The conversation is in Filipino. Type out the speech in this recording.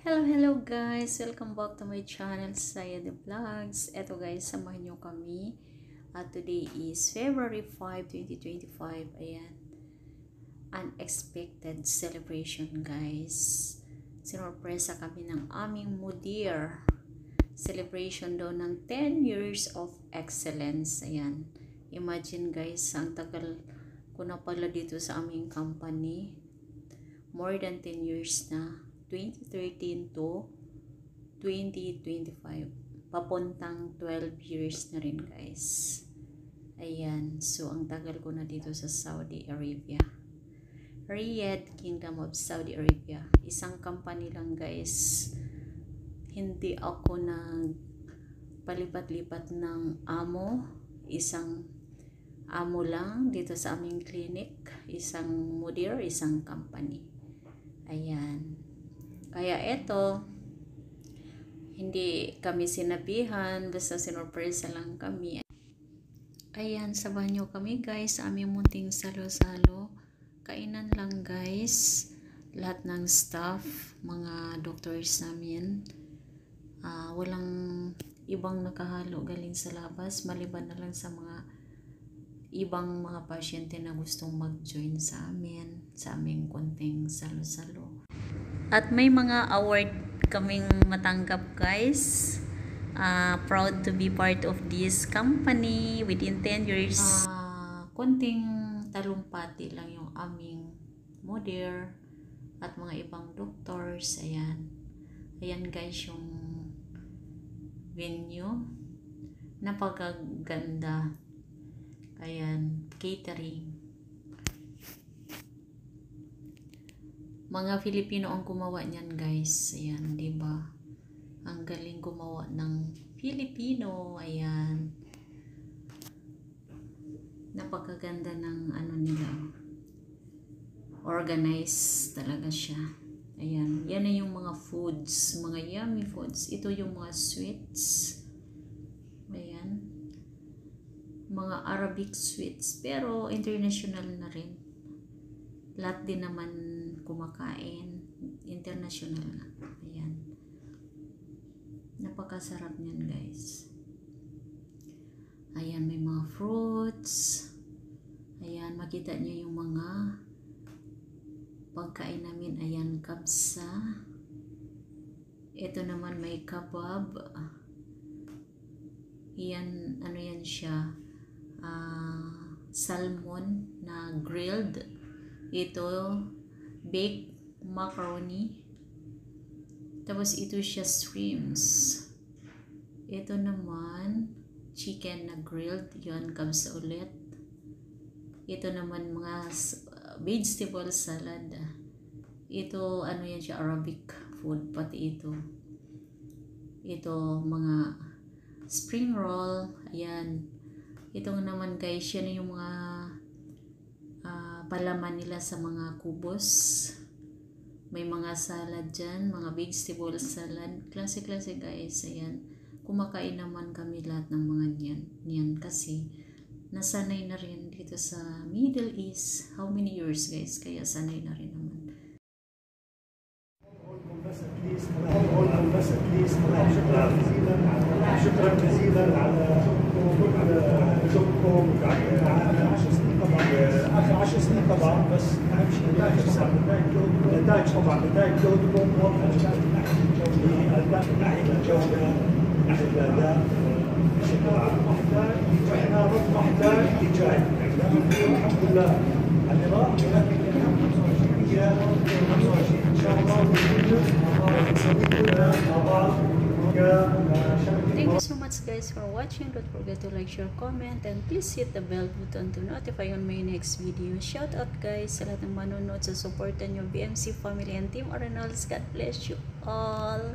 Hello guys! Welcome back to my channel, Saya The Vlogs. Eto guys, samahan nyo kami. Today is February 5, 2025. Ayan. Unexpected celebration guys. Sinurpresa kami ng aming mudir. Celebration daw ng 10 years of excellence. Ayan. Imagine guys, ang tagal ko na pala dito sa aming company. More than 10 years na. 2013 to 2025. Papuntang 12 years na rin guys. Ayan. So, ang tagal ko na dito sa Saudi Arabia. Riyadh, Kingdom of Saudi Arabia. Isang company lang guys. Hindi ako palipat-lipat ng amo. Isang amo lang dito sa aming clinic. Isang mudir, isang company. Ayan. Kaya eto, hindi kami sinabihan, basta sinurpresa lang kami. Ayan, sabahan nyo kami guys sa aming munting salo-salo. Kainan lang guys, lahat ng staff, mga doctors namin. Walang ibang nakahalo galing sa labas, maliban na lang sa mga ibang mga pasyente na gustong mag-join sa amin, sa aming konting salo-salo. At may mga award kaming matanggap guys. Proud to be part of this company within 10 years. Konting talumpati lang yung aming mudir at mga ibang doctors. Ayan. Ayan guys yung venue. Napakaganda. Ayan. Catering. Mga Filipino ang gumawa niyan guys. Ayan, 'di ba? Ang galing gumawa ng Filipino. Ayan. Napakaganda ng ano nila. Organized talaga siya. Ayan, yan na yung mga foods, mga yummy foods. Ito yung mga sweets. Ayan. Mga Arabic sweets, pero international na rin. Lahat din naman kumakain, international na. Ayan. Napakasarap niyan guys. Ayan, may mga fruits. Ayan, makita niyo yung mga pagkain namin. Ayan, kabsa. Ito naman may kebab. Ayan, ano yan siya? Salmon na grilled. Ito, baked macaroni. Tapos ito siya shrimps. Ito naman chicken na grilled. Yan, kabsa ulit. Ito naman mga vegetable salad. Ito, ano yan siya, Arabic food. Pati ito. Ito, mga spring roll. Ayan. Ito naman guys, yan yung mga palaman nila sa mga kubos. May mga salad dyan, mga vegetable salad. Klase-klase guys. Ayan. Kumakain naman kami lahat ng mga niyan kasi nasanay na rin dito sa Middle East. How many years guys? Kaya sanay na rin naman. شكرا جزيلا على ذوقكم اخر 10 سنين طبعا بس اهم شيء نتائج طبعا نتائج جودكم واضحه جدا من ناحيه الجوده من ناحيه الجوده من ناحيه الاداء بشكل عام واحنا رقم 11 ايجابي الحمد لله العراق ولكن 25 ان شاء الله Thank you so much guys for watching. Don't forget to like, share, comment, and please hit the bell button to notify on my next video. Shout out guys sa lahat ng manonood, sa supportan nyo BMC family and Team Arenals. God bless you all.